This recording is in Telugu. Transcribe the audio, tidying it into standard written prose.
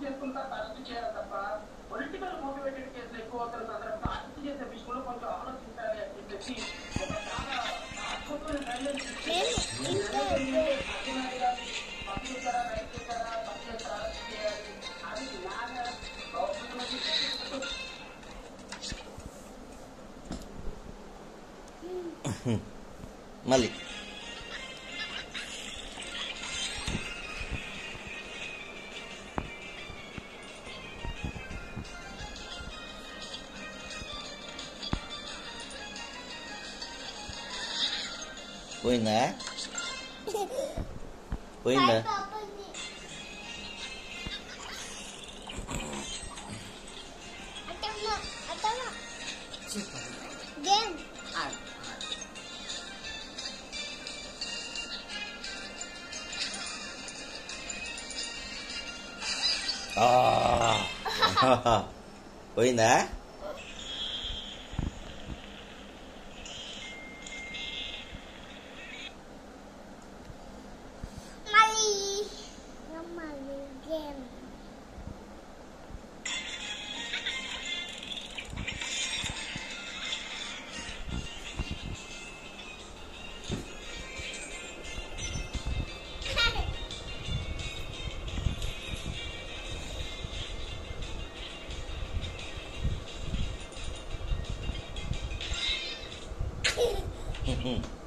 చేసుకుంటారు, అరెస్ట్ చేయాలి తప్ప పొలిటికల్ మోటివేటెడ్ కేసులు ఎక్కువ అవుతున్న సందర్భంగా అరెస్ట్ చేసే విషయంలో కొంచెం ఆలోచించాలి అని చెప్పేసి ఒక చాలా అద్భుతమైన గైడ్లైన్స్ పని చేశారా, రైట్ చేశారా, పని చేస్తారా, అరెస్ట్ చేయాలి అది న్యాయ మళ్ళీ పోయిందా పోయిందా పోయిందా Mm-hmm.